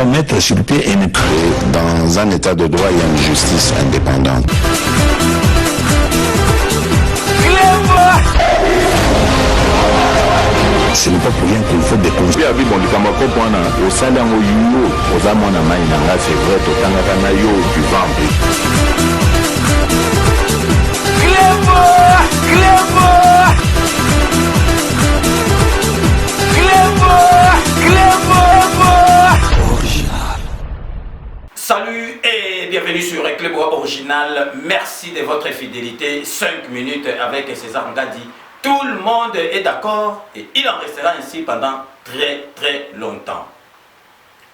mettre sur pied une... Dans un état de droit, il y a une justice indépendante. Ce n'est pas pour rien qu'il faut des causes. Salut et bienvenue sur Clébois Original. Merci de votre fidélité. 5 minutes avec César Ngadi. Tout le monde est d'accord et il en restera ainsi pendant très longtemps.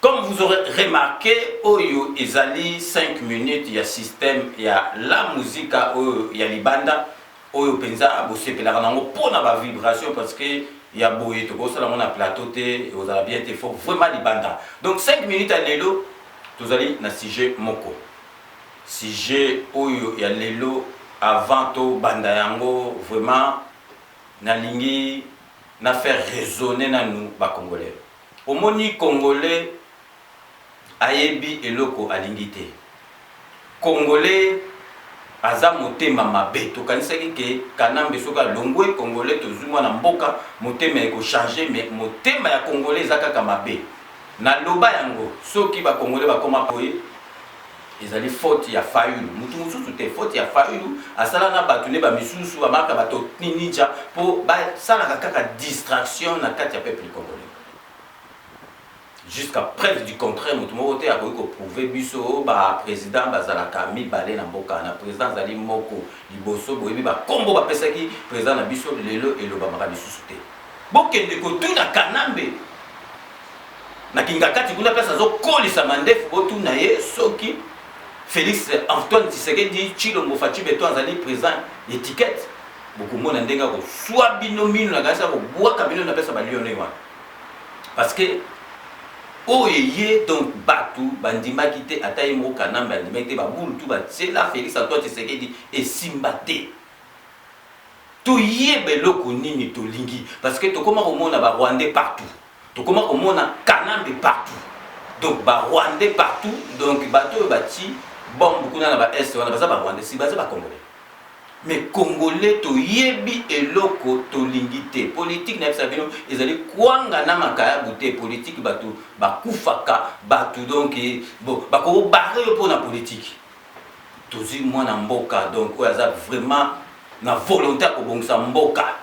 Comme vous aurez remarqué, Oyo Ezali 5 minutes, il y a système, il y a la musique, il y a l'ibanda, Oyo Penza, Bossé Pelaranango, pour la vibration parce que il y a Boye, tout ça, on a plateau, vous avez bien été fort, vraiment l'ibanda. Donc 5 minutes à l'élo, vous allez na sujet moko. Sujet Oyo, il y a l'élo avant to banda yango, vraiment. Na lingi na faire résonner na nous ba congolais. Au moni congolais ayebi eloko alingité. Congolais aza motema mabe to kanisaki ke kanambe soka longwe congolais to zuma na mboka motema eko changer mais motema ya congolais zaka ka mabe. Na loba yango soki ba congolais ba koma poye ezali faute ya fayulu mutu mususu te faute ya fayulu asala na batu ne ba misusu amaka bato ninja po ba sala kaka distraction na kati ya peuple congolais jusqu'à preuve du contraire mutu moko te akoki ko prouver biso ba président bazalaka mibale na mboka na président zali moko liboso boyebi ba kombo ba pesaki président na biso lelo eloba maka bisusu te bokende ko tuna kanambe na kingakati kuna pesa zo kolisa mandefu botuna ye soki Félix Antoine Tshisekedi Chilombo Fachi Beto azali président étiquette beaucoup monde ndenga ko soit binomino na gasa ko boa kabino na pesa ba lyonnais wa parce que oyeye donc batu bandima kité ataye mo kanamba bandima kité ba bulu tu ba tsela Félix Antoine Tshisekedi et Simbate to yebe loko nini to lingi parce que to koma ko mona ba rwandais partout to koma ko mona kanambe partout donc ba rwandais partout donc bato bati bon beaucoup na ba est on a ba rwandais si baza ba congolais mais congolais to yebi eloko to lingité politique na bisa bino ezali kwanga na makaya bute politique bato bakufaka bato donc bon bako barre pour la politique tozi mwana mboka donc oyaza vraiment na volonté ko bongisa mboka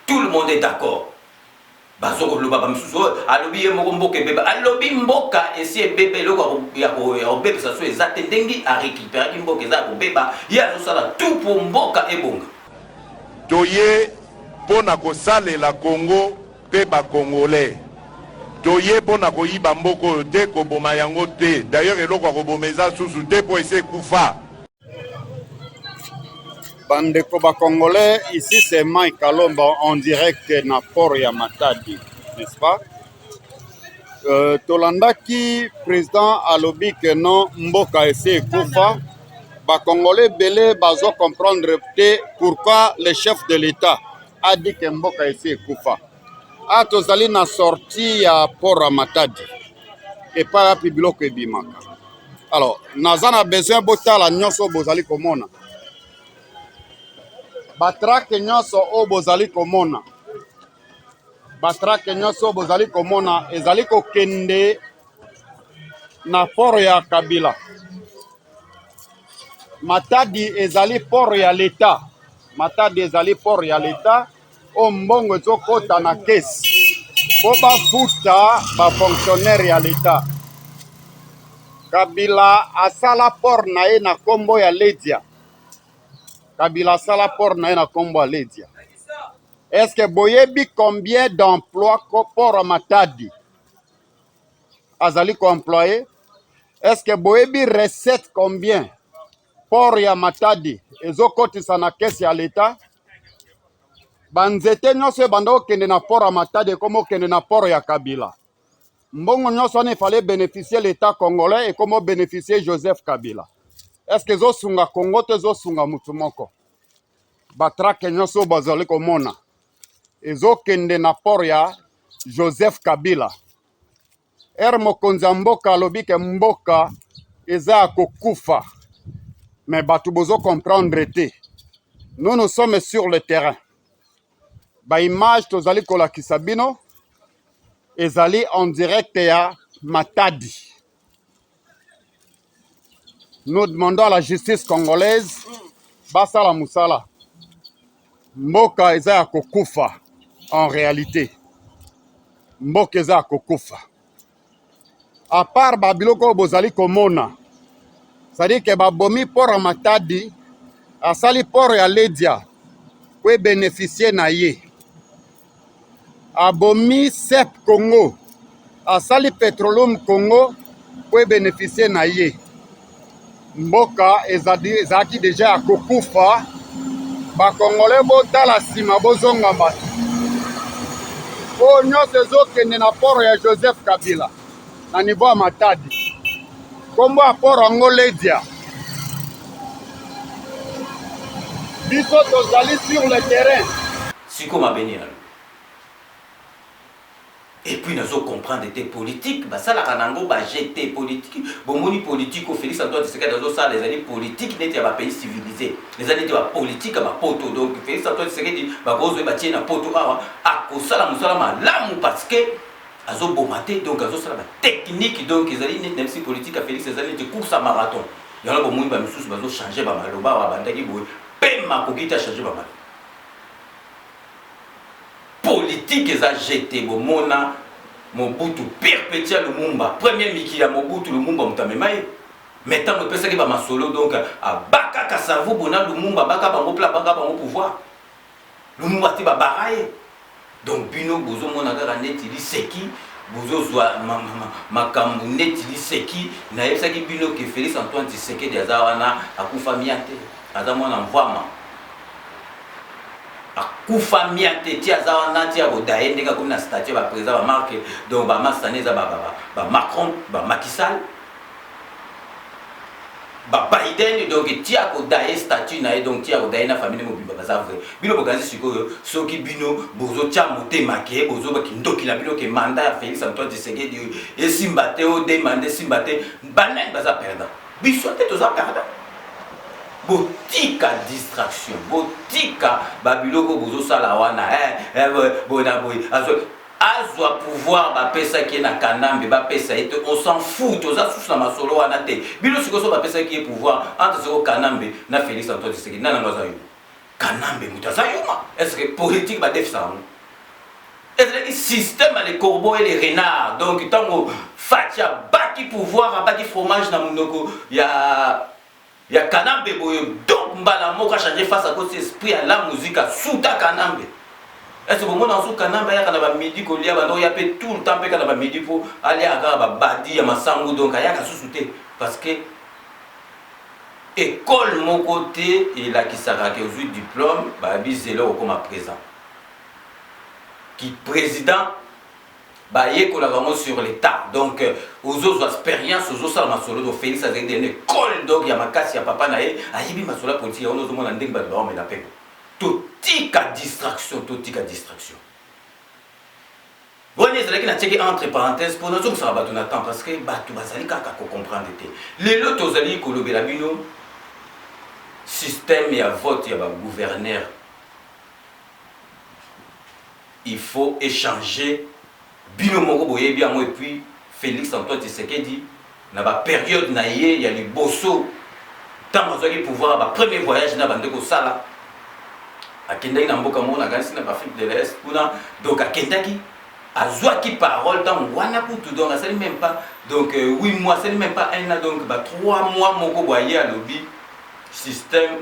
tout le monde est d'accord bazoko loba ba misusu alobi ye moko mboka beba alobi mboka esi ebebe loko ya bebe ça so ezate ndengi a récupérer mboka eza ko beba ya zo sala tout pour mboka ebonga toye pona ko salela Congo pe ba congolais toye pona ko yiba mboko te ko boma yango te d'ailleurs eloko ko bomeza susu te po ese kufa. Bandeko ba Congolais, ici c'est Mike Kalomba en direct na port ya Matadi, n'est-ce pas? Tolandaki président alobi que non mboka ese kufa, ba Congolais belé bazo comprendre te pourquoi le chef de l'État a dit que mboka ese kufa. A tozali na sortie ya port ya Matadi et pas pi biloko ebimaka. Alors, nazana besoin botala nyonso bozali komona. Batrake nyonso o bozali komona ezali kokende na port ya Kabila. Matadi ezali port ya l'État. O mbongo ezokota na kesi po bafuta ba fonctionnaire ya l'État. Kabila asala port na ye na kombo ya Ledia. Est-ce que boyebi combien d'emplois port Matadi azali ko employé? Est-ce que boyebi recette combien port ya Matadi ezokotisa na kesi ya l'État? Banzete nyonso bando kende na port ya Matadi komo kende na port ya Kabila. Mbongo nyonso ne fallait bénéficier l'État congolais et comment bénéficier Joseph Kabila. Est-ce que zo sunga Congo te zo sunga mutu moko? Batrake nyonso bazali komona ezo kende na port ya Joseph Kabila. mokonzi ya mboka alobi ke mboka eza ya kokufa. Mais bato bozo comprendre te. Nous sommes sur le terrain. Ba image tozali kolakisa bino ezali en direct ya Matadi. Nous demandons à la justice congolaise basala musala. Mboka eza ya kokufa en réalité. Mboka eza ya kokufa. À part babiloko bozali komona. C'est-à-dire que babomi port à Matadi asali port ya Ledia pour bénéficier na ye. Abomi CEP Congo asali Petroleum Congo pour bénéficier na ye. Mboka ezaki déjà ya kokufa. Ba Congolais botala sima bozonga bato. O nyonso ezokende na port ya Joseph Kabila na niveau ya Matadi. Kombo ya port yango Ledia. Biso tozali sur le terrain. Siko mabeni. Et puis nous allons comprendre des politiques, ça la kanango ba jeté politique, bomoni politique au Félix Antoine Tshisekedi dans ça les années politiques n'étaient pas pays civilisé. Les années de la politique à ma poto donc Félix Antoine Tshisekedi ba gozo ba tiena poto a ko sala musala malamu parce que azo bomaté donc azo sala technique donc les années même si politique à Félix les années de course à marathon. Il y a bomoni ba misusu bazo changer ba maloba ba bandaki boy pema ko kita changer ba maloba. Politique eza jeté bomona Mobutu perpétua Lumumba premier mikila Mobutu Lumumba mutamemaye maintenant me pesa ki ba masolo donc a baka kasavu bona Lumumba baka bango pla baka bango pouvoir Lumumba ti ba baraye donc bino bozo mona kaka neti li seki bozo zwa makambu neti li seki na yesa ki bino ke Félix Antoine Tshisekedi azawana akufa miate azamona mvama akufa miate tia zawana tia bodaye ndeka comme na statue ba président ba marque donc ba masaneza ba Macron ba Macky Sall ba Biden donc tia ko daye statue na donc tia ko daye na famille mobimba baza vrai bino bokanzi sikoyo soki bino bozo tia motema ke bozo ba kindokila bino ke mandat ya Félix Antoine Tshisekedi et simbate o demander simbate banen baza perdant biso te toza perdant botika distraction botika babiloko bozo sala wana bona boy azwa pouvoir ba pesa ki na kanambe ba pesa ete on s'en fout toza sous na masolo wana te bilo sikoso ba pesa ki pouvoir entre ce kanambe na Félix Antoine Tshisekedi nana ngoza yo kanambe mutaza yuma est-ce que politique ba def ça est-ce que système les corbeaux et les renards donc tango fatia baki pouvoir baki fromage na munoko ya kanambe boyo donc mbala moka changer face à cause esprit à la musique à souta kanambe est-ce que bon on sou kanambe ya kana ba midi ko lia ba no ya pe tout le temps pe kana ba midi pour aller à ba badi ya masangu donc ya ka sousouté parce que école mon côté et là qui sera que au diplôme ba bizelo comme à présent qui président baye ko la vraiment sur l'état donc aux autres expériences aux autres masolo do Félix avec des école donc ya makasi ya papa na ye ayibi masolo politique on ose mona ndenge ba ba mais la paix totika distraction voyez c'est là qu'il a checké entre parenthèses pour nous ça va donner temps parce que batu bazali kaka ko comprendre te les lots tozali ko lobela bino système ya vote ya ba gouverneur il faut échanger bino moko boye bien moi et puis Félix Antoine Tshisekedi na ba période na ye ya liboso tant azaki pouvoir ba premier voyage na bande ko sala akendaki na mboka mona ganisi na Afrique de l'Est kuna donc akendaki azwaki parole tant wana kutu donc ça même pas donc 8 mois c'est même pas un an donc ba 3 mois moko boye à lobby système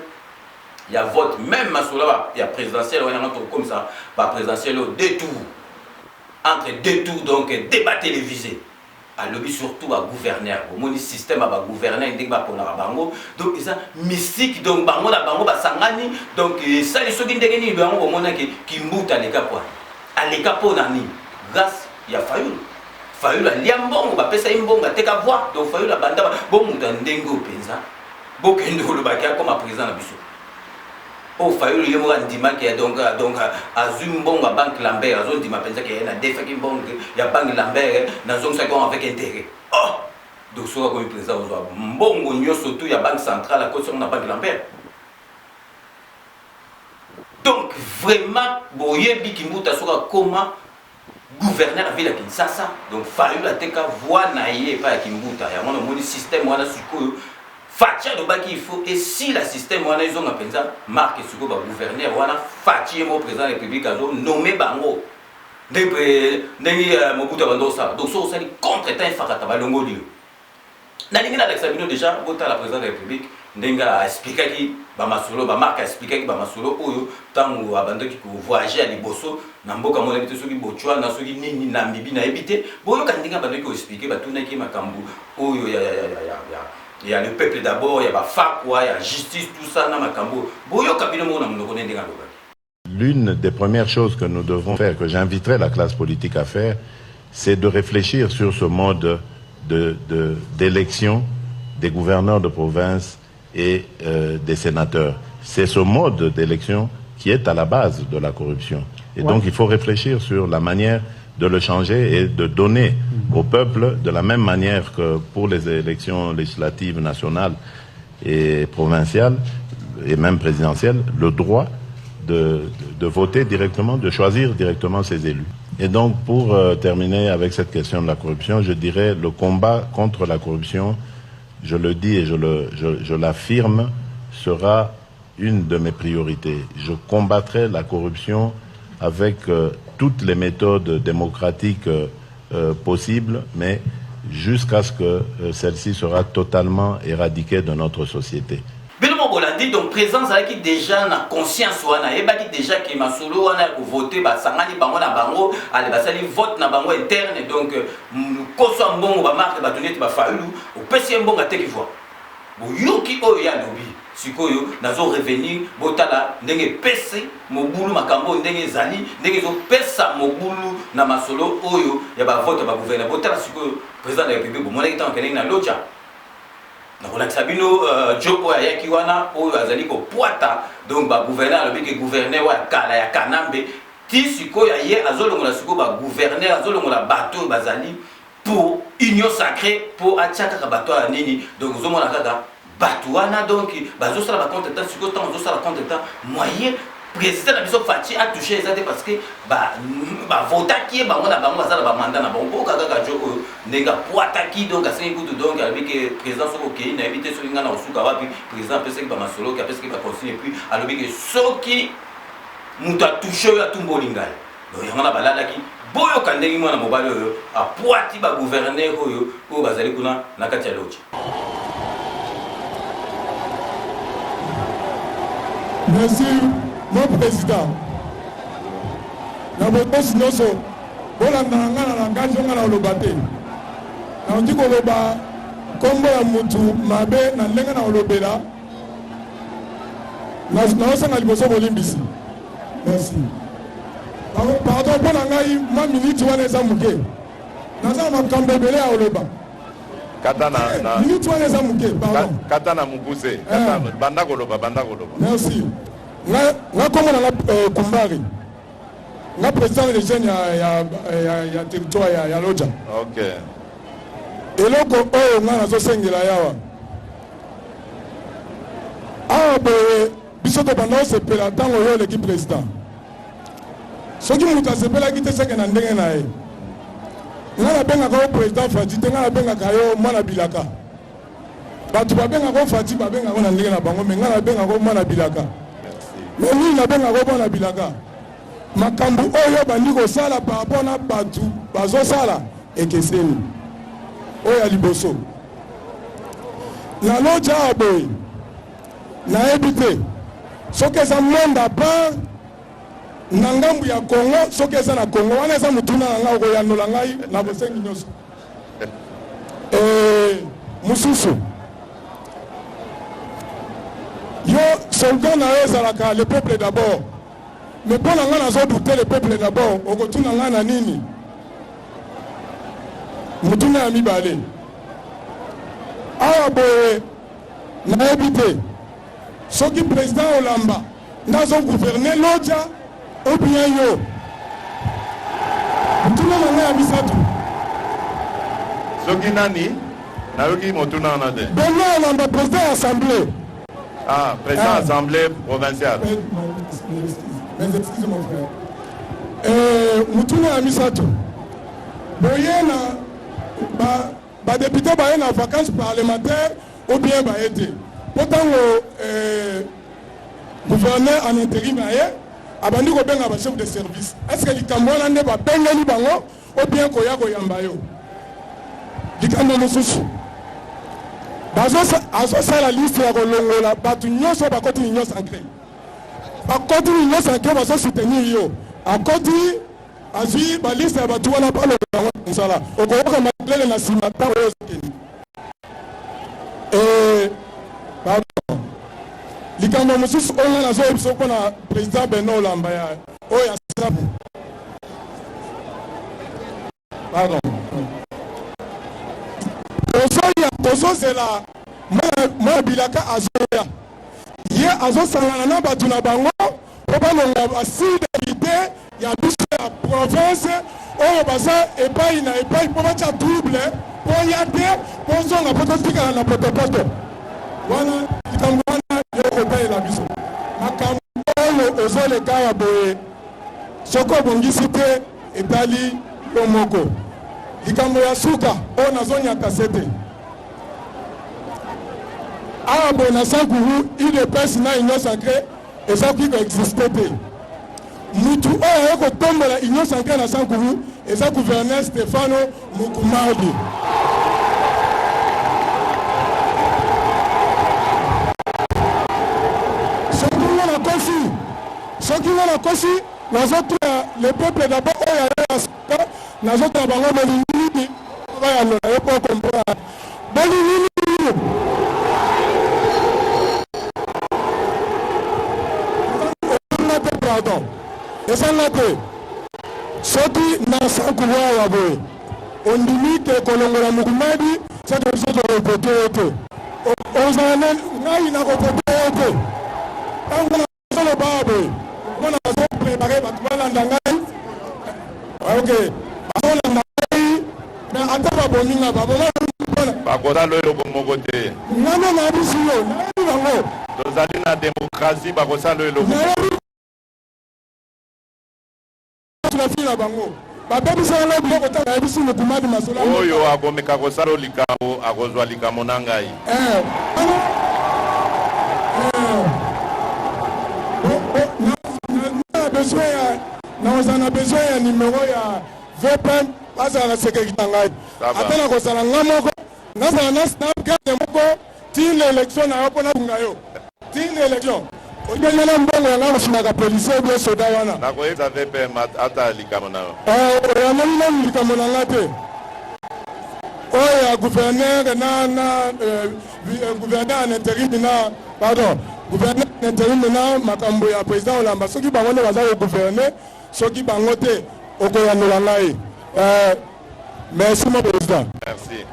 il y a vote même masola il y a présidentiel on est comme ça ba présidentiel au deux tours entre deux tours donc débat télévisé à lobby surtout à gouverneur au moni système à gouverneur ndenge ba pona bango donc ça mystique donc bango na bango ba sangani donc ça les soki ndenge ni bango au mona ki mbuta les kapwa à les kapona ni grâce ya Fayulu liambongo ba pesa imbongo teka voix donc Fayulu la banda bo muta ndenge openza bo kendo lo ba comme président na biso au fayu le mo ndima qui donc azum bonga banque Lambert azon ndima penza qui na defa ki bonga ya banque Lambert na zone ça avec intérêt oh donc soit comme président au mbongo nyoso tout ya banque centrale à cause na banque Lambert. Donc vraiment boyebi kimbuta soka comment gouverneur la ville à Kinshasa donc fayu la teka voix naie pas kimbuta ya mon système wana sikoyo fatia de baki il faut et si la système wana ils ont appelé ça marque sikoyo ba gouverneur wana fatia mo président de la République azo nommé bango ndenge Mobutu bandosa donc so ça contre temps fakata balongo dio na lingi na l'examiner déjà bota la président de la République ndenga expliquer ki ba masolo ba marque expliquer ki ba masolo oyo tango abandoki ko voyager à liboso na mboka mona bité soki bochwa na soki nini na mibi na ebité boyo kandinga bandoki ko expliquer ba tuna ki makambu oyo il y a le peuple d'abord, il y a la fakwa, il y a la justice, tout ça, na makambo. Boyo kabino mo na mnoko ndenga loba. L'une des premières choses que nous devons faire, que j'inviterai la classe politique à faire, c'est de réfléchir sur ce mode d'élection des gouverneurs de province et des sénateurs. C'est ce mode d'élection qui est à la base de la corruption. Et donc il faut réfléchir sur la manière de le changer et de donner au peuple, de la même manière que pour les élections législatives nationales et provinciales, et même présidentielles, le droit de voter directement, de choisir directement ses élus. Et donc, pour terminer avec cette question de la corruption, je dirais le combat contre la corruption, je le dis et je l'affirme, sera une de mes priorités. Je combattrai la corruption avec toutes les méthodes démocratiques possibles, mais jusqu'à ce que celle-ci sera totalement éradiquée de notre société. Benoît Bolandi, donc présence avec déjà na conscience wana, et baki déjà qui ma solo wana pour voter, bah sangani bango na bango, allez bah sali vote na bango interne, donc koso mbongo ba marque ba donner ba faulu, au PC mbongo te ki voit. Bo yoki oyo ya lobi, sikoyo nazo revenir botala ndenge PC mobulu makambo ndenge zali, ndenge zo pesa mobulu na masolo oyo ya ba vote ba gouverneur botala sikoyo président de la République bo mona kitan keneng na loja. Donc on a sabino Joko ya kiwana oyo azali ko poata donc ba gouverneur le big gouverneur wa kala ya Kanambe ti sikoyo ye azolongola sikoyo ba gouverneur azolongola bateau bazali pour union sacrée pour achaka ka bateau ya nini donc zomona kaka bateau wana donc bazo sala ba compte temps sikoyo temps zo sala compte temps moyen président na biso Fati a touché ça parce que ba vota qui ba ngona bango azala ba mandat na bango kaka Joko ndenga poata ki donc asengi kutu donc avec président soko ki na éviter so ngana osuka wapi président pesa ki ba masolo ki pesa ki ba conseiller puis alobi que soki muta touché ya tumbo lingai donc yangana balala ki boyo kandengi mwana mobali oyo a poati ba gouverneur oyo o bazali kuna na kati ya loji. Merci mon président. Na botos noso bolanda ngana na ngajo ngana olobate. Na ndiko loba kombo ya mutu mabe na lenga na olobela. Na osanga liboso bolimbisi. Merci. Pardon pour ngai ma minute wana eza muke. Naza makambo bele ya oloba. Katana minute wana eza muke, pardon. Katana mukuse, katana banda koloba. Merci. Nga komona na Kumbari. Nga président de jeune ya territoire ya Loja. OK. Eloko oyo nga nazo sengela yawa. Ah boye biso to banda sepela tango yo l'équipe président. Soki muta sepela ki te seke na ndenge na ye. Nga na benga ko président Fati te nga na benga ka yo mwana bilaka. Batu ba benga ko Fati ba benga ko na ndenge na bango me nga na benga ko mwana bilaka. Mais lui na benga ko mwana bilaka. Makambu oyo bandi ko sala par rapport na batu bazo sala ekeseni. Oya liboso. La Loja aboy. Na ebite. Soki eza monde à part na ngambu ya Congo, soki eza na Congo wana eza mutuna na nga okoyandola ngai na bosengi nyonso. Mususu. Yo soldat na ezalaka le peuple d'abord. Mais pour nga nazo douter le peuple d'abord, okotuna nga na nini? Mutuna ya mibale. Awa boye na ebite. Soki président Olamba nazo gouverner l'Odja ou bien yo. Tout le monde est à Bissatu. Soki nani? Nayoki motuna on a dit. Benoît Olamba, président de l'Assemblée. Ah, président de l'Assemblée provinciale. Mes excuses, mon frère. Mutuna Amisatu. Boyena, député baye na vacances parlementaires ou bien baye. Pourtant, le gouverneur en intérim baye, abandi ko benga ba chef de service. Est-ce que likamwana ne ba benga ni bango ou bien koya koyamba yo? Likambo mosusu. Azo sala liste ya kolongola batu nyonso bakoti nyonso ancré. Bakoti nyonso ancré bazo soutenir yo. Akoti azwi ba liste ya batu wana palo bango nsala. Okoyoka matlele na sima ta oyo sekeni. Pardon. Likambo mosusu oyo nazo ebiso mpona président Benoît Olamba ya oyo asabu. Pardon. Tozo zela ma bilaka azoya ye azosangana na batu na bango po balonga basidélité ya biso ya province oyo baza epai na epai po batya double po ya te po zonga po totikala na potopoto wana likambo wana yokotalela biso makambo oyo ozoleka ya boye soki obongisi te etali yo moko likambo ya suka oyo nazonyata se te awa boye na sankuru idps na union sacré ezakoki koexiste te mutu oyo aye kotombola union sacré na sankuru eza gouverneur Stefano Mukumadi. soki nga nakosi nazotuna le peuple d'abord oyo aye na saka nazotuna bango bolingini bayalola ye po comprendre bolingini pardon esanga te soki na sankuru awa boye ondimi te kolongola Mukumadi soki biso tokopote yo te ozala ngai nakopote yo te ntango nazoloba awa boye mpona bazoprepare bato balanda ngai ok bazolanda ngai me ata babominga baboma bakosala oyo bomoko te ngano na biso yo nayebi bango tozali na démocratie bakosala oyo na bango babebisanga biloko tanga yebisi Mukumadi masola oyo akomeka kosala likambo akozwa likambo na ngai nakozala na besoin ya numero ya vpn bazala na sécurité na ngai ata na kosala nga moko nazala na snapchat moko tine élection na yo mpona kunga yo tine élection oyengela mbongo yanga kofinaka policier bie soda wana nakoyebisa vpn ata likambo na yo oyameli nanu likambo na nga te oyo ya gouverneur gouverneur en intérim na pardon gouverneur en intérim na makambo ya président Olamba soki bango nde baza kogouverne soki bango te okoyanola ngai merci mon président. Merci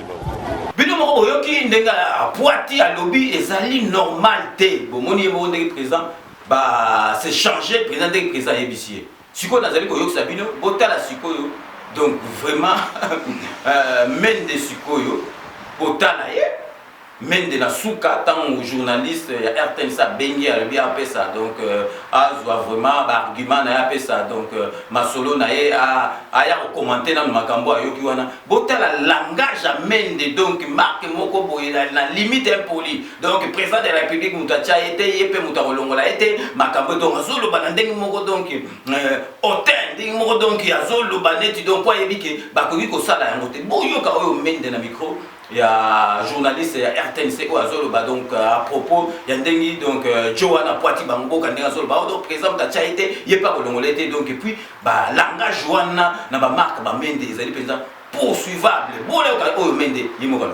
beaucoup. Bino moko oyoki ndenga poati alobi ezali normal te bomoni yebo ndenge président ba se changer président ndenge président yebisier siko nazali koyokisa bino botala sikoyo donc vraiment mende sikoyo botala ye mende na suka tant journaliste ya RTNC bengi alobi apesa donc azwa vraiment ba argument na ya pesa donc masolo na ye aya commenter na makambo ayoki wana botala langage à mende donc marque moko boye na limite impoli donc président de la République mutacha été yepe mutakolongola été makambo donc azolo bana ndenge moko donc hôtel ndenge moko donc azolo baneti donc kwa yebike bakoki ko sala yango te boyoka oyo mende na micro ya journaliste ya RTNC ou azoloba donc à propos ya ndengi donc Joana Poati bangoka ndenge azoloba donc président tacha été yepa kolongolete donc et puis ba langage wana na ba marque ba mende ezali président poursuivable bolé oyo mende yimoka.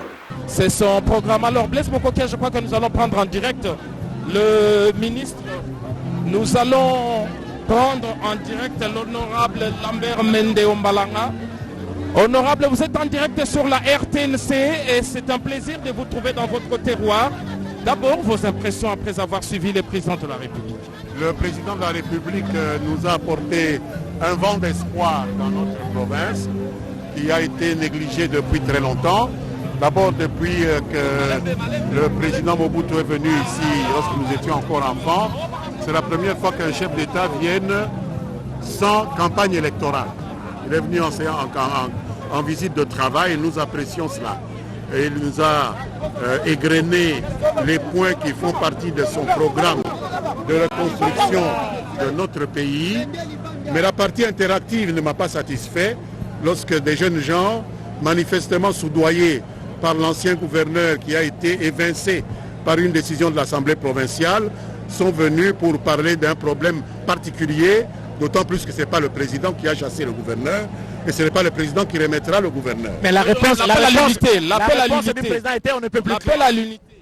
C'est son programme. Alors Blaise Mokokia, je crois que nous allons prendre en direct le ministre. Nous allons prendre en direct l'honorable Lambert Mende Ombalanga. Honorable, vous êtes en direct sur la RTNC et c'est un plaisir de vous trouver dans votre terroir. D'abord, vos impressions après avoir suivi les présidents de la République. Le président de la République nous a apporté un vent d'espoir dans notre province qui a été négligé depuis très longtemps. D'abord depuis que le président Mobutu est venu ici lorsque nous étions encore enfants. C'est la première fois qu'un chef d'État vienne sans campagne électorale. Il est venu en visite de travail et nous apprécions cela. Et il nous a égrené les points qui font partie de son programme de reconstruction de notre pays. Mais la partie interactive ne m'a pas satisfait lorsque des jeunes gens, manifestement soudoyés par l'ancien gouverneur qui a été évincé par une décision de l'Assemblée provinciale, sont venus pour parler d'un problème particulier, d'autant plus que ce n'est pas le président qui a chassé le gouverneur et ce n'est pas le président qui remettra le gouverneur. Mais la réponse du président était on ne peut plus claire.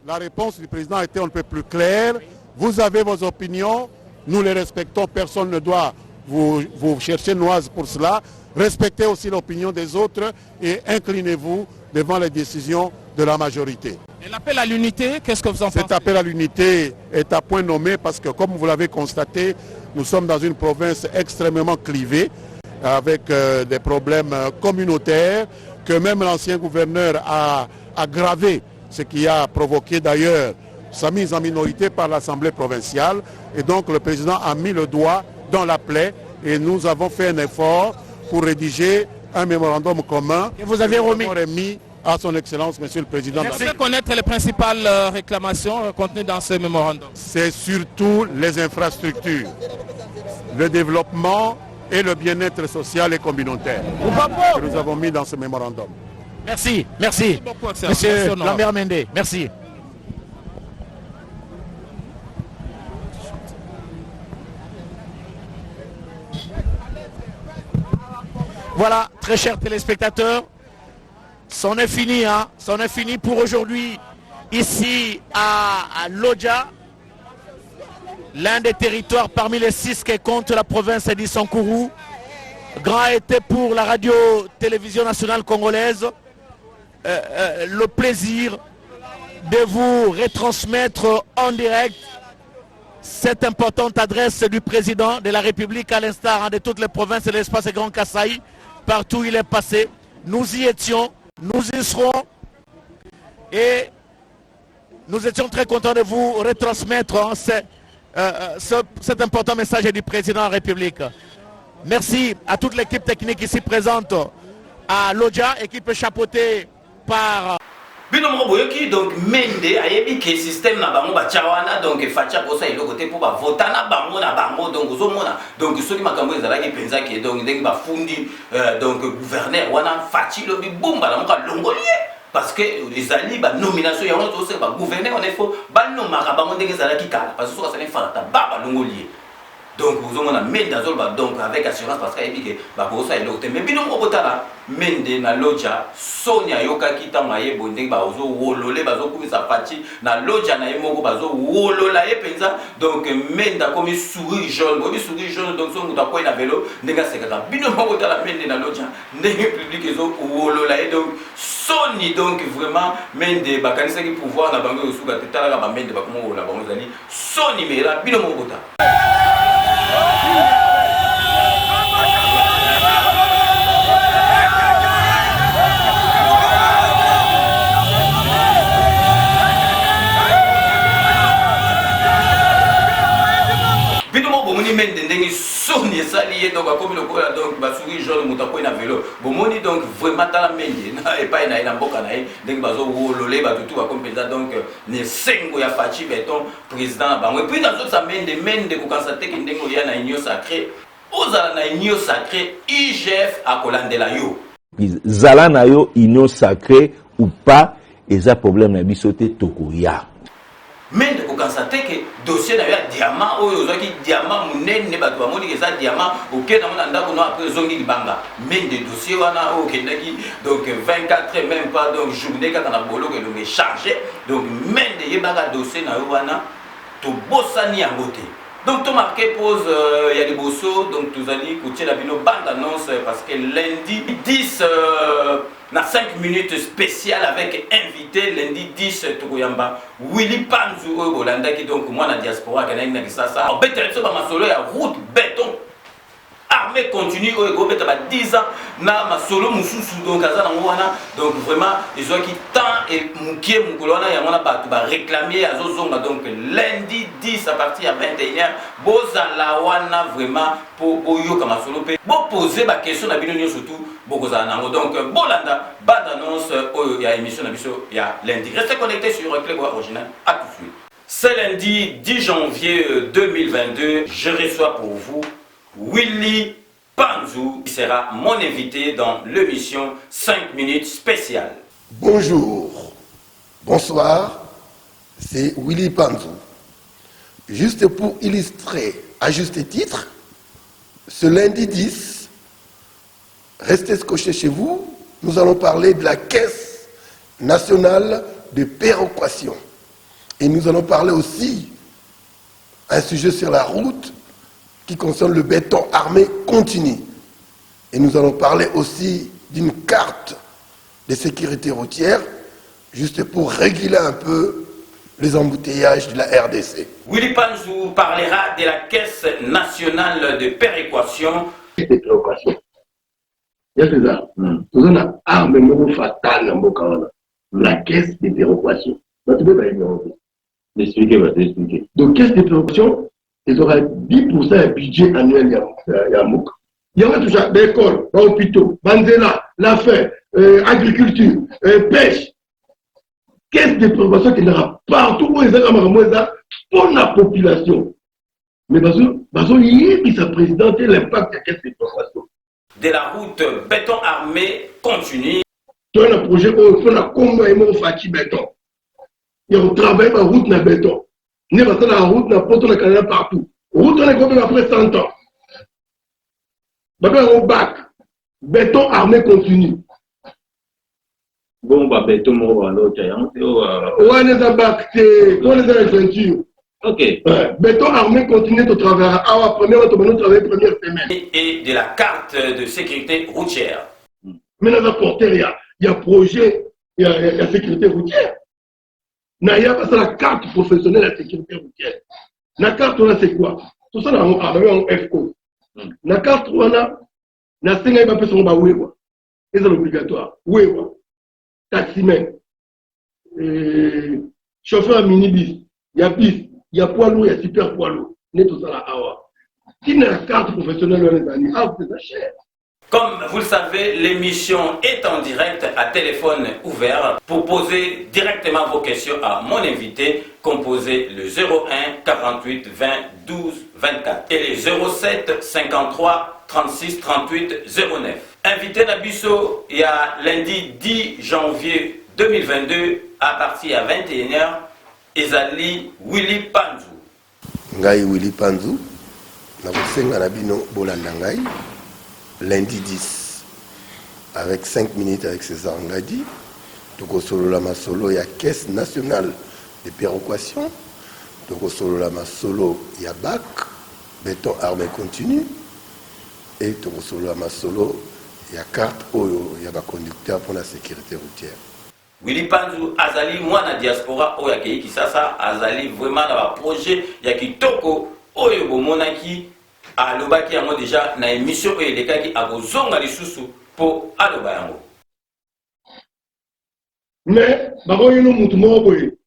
La réponse du président était on ne peut plus claire. Vous avez vos opinions, nous les respectons, personne ne doit vous chercher noise pour cela. Respectez aussi l'opinion des autres et inclinez-vous devant les décisions de la majorité. Et l'appel à l'unité, qu'est-ce que vous en pensez? Cet appel à l'unité est à point nommé parce que, comme vous l'avez constaté, nous sommes dans une province extrêmement clivée, avec des problèmes communautaires, que même l'ancien gouverneur a aggravé, ce qui a provoqué d'ailleurs sa mise en minorité par l'Assemblée provinciale. Et donc le président a mis le doigt dans la plaie et nous avons fait un effort pour rédiger un mémorandum commun que vous avez remis à son Excellence, Monsieur le Président. Merci de connaître les principales réclamations contenues dans ce mémorandum. C'est surtout les infrastructures, le développement et le bien-être social et communautaire que nous avons mis dans ce mémorandum. Merci, merci. Monsieur Lambert Mende, merci. Voilà, très chers téléspectateurs, c'en est fini, hein? C'en est fini pour aujourd'hui, ici à Lodja, l'un des territoires parmi les 6 qui compte la province d'Issankourou. Grand été pour la radio-télévision nationale congolaise, le plaisir de vous retransmettre en direct cette importante adresse du président de la République à l'instar de toutes les provinces de l'espace Grand Kasaï. Partout où il est passé, nous y étions, nous y serons et nous étions très contents de vous retransmettre cet important message du président de la République. Merci à toute l'équipe technique ici présente à Lodja, équipe chapeautée par... Bino Mboyoki, donc Mende, ayebi que système na bango bachawana, donc facha kosa ilo côté pour ba voter na bango, donc ozomona, donc ceux qui makambo ezalaki penza ki donc ndenge ba fundi donc gouverneur wana fachi lo bi bomba na moka longolier parce que les alliés ba nomination ya on to ba gouverneur on est faux ba nomaka bango ndenge ezalaki kala parce que ça ne fata ba longolier. Donc vous avez mis dans le donc avec assurance parce qu'il dit que bah pour ça il est mais bino mokotala mende na Lodja Sonia yoka kita maye bonde ba ozo wolole bazo kumisa pati na Lodja na yemoko bazo wolola yepenza donc menda comme souris jaune donc son muta ko na vélo ndenga sekaka bino mokotala mende na Lodja ndenge public ezo wolola et donc Soni donc vraiment mende bakanisa ki pouvoir na bango yosuka tetala ka ba mende ba komo la bango zali Soni mera bino mokotala mende ndenge soni esali donc comme le kola donc basuri jaune mutako na vélo bomoni donc vraiment tala mende na epai na mboka na ndenge bazo wolole batutu ba kompeza donc ne sengo ya fachi beton président bango et puis dans autres ça mende ko constater que ndenge ya na union sacrée ozala na union sacrée IGF akolandela yo zala na yo union sacrée ou pas eza problème na biso te tokoya mende ko constater que dossier na ya diamant oyo ozaki diamant munene bato bamoni que ça diamant OK na mona ndako no après zongi libanga mende dossier wana o kendaki donc 24 même pas donc journée kaka na bolo que le chargé donc mende yebaka dossier na yo wana to bosani yango te Donc, tu marqué pause, il y a des bossos, donc tu as dit que tu as une bande annonce parce que lundi 10, dans 5 minutes spéciales avec invité, lundi 10, Tokoyamba, Willy Panzu, Bolanda, qui donc moi, la diaspora, qui a une ça, en béton, ma solo, il y a route béton. Armée continue au ego 10 ans na ma solo mususu donc azana ngwana donc vraiment ils ont qui temps et mukie mukolona ya mona ba réclamer azozonga donc lundi 10 à partir à 21h boza la wana vraiment pour boyo kama solo pe bo poser ba question na bino surtout bokoza nango donc bolanda bande annonce oyo ya émission na biso ya lundi restez connectés sur Club Original à tout de suite. Ce lundi 10 janvier 2022 je reçois pour vous Willy Panzu qui sera mon invité dans l'émission 5 minutes spéciale. Bonjour, bonsoir, c'est Willy Panzu. Juste pour illustrer à juste titre, ce lundi 10, restez scotchés chez vous, nous allons parler de la Caisse nationale de péréquation. Et nous allons parler aussi un sujet sur la route qui concerne le béton armé continu. Et nous allons parler aussi d'une carte de sécurité routière, juste pour réguler un peu les embouteillages de la RDC. Willy Panzu parlera de la Caisse nationale de péréquation. Il y a ça. Nous avons une arme fatale dans la Caisse de péréquation. Tu peux pas expliquer. Donc, Caisse de péréquation, ils auraient 10% de budget annuel Yamouk. Il y aura tout ça, des écoles, des hôpitaux, Banzela, l'affaire, agriculture, pêche. Caisse de prévention qui n'aura partout où ils ont pour la population. Mais il sa présidente et l'impact de la caisse de prévention. De la route béton armé continue. Tu as un projet où il faut la commun fati béton. Il y a un travail par route na béton. Il y a la route na poto na Canada partout. Route on est comme après 100 ans. Au bac, béton armé continu. Bon, bah, béton, moi, l'autre, on est en bac, on est dans la ceinture. Ok. Béton armé continu de travail. Ah, première, première semaine. Et de la carte de sécurité routière. Mais dans la portée, il y a projet, il y a sécurité routière. Il y a la carte professionnelle de sécurité routière. La carte, on a c'est quoi? Tout ça, on a un FCO. La carte, on a, la Sénat va faire son baouéwa. Et c'est obligatoire. Ouéwa. Taximen. Chauffeur à minibus. Il y a bis, il y a poids lourd, il y a super poids lourd. N'est tout ça là, awa. Si on a la carte professionnelle, on est allé. Ah, c'est ça cher. Comme vous le savez, l'émission est en direct à téléphone ouvert. Pour poser directement vos questions à mon invité, composez le 01 48 20 12 24 et les 07 53 36 38 09. Invité Nabiso, il y a lundi 10 janvier 2022 à partir de 21h, Ezali Willy Panzu. Ngai Willy Panzu, Nabosenga Nabino Bolandangai. Lundi 10, avec 5 minutes avec César Ngadi, Toko Solo Lama Solo, il y a Caisse nationale de péréquation, Toko Solo Lama Solo, il y a BAC, béton armé continu, et Toko Solo Lama Solo, il y a carte, il y a conducteur pour la sécurité routière. Willy Panzu, Azali, moi, na diaspora, Oya Kei Kisasa, Azali, vraiment, dans le projet, il y a Kitoko, Oyo Bomonaki, alobaki yango déjà na émission oyo elekaki akozonga lisusu po aloba yango. Mais bakoyino mutu moko boye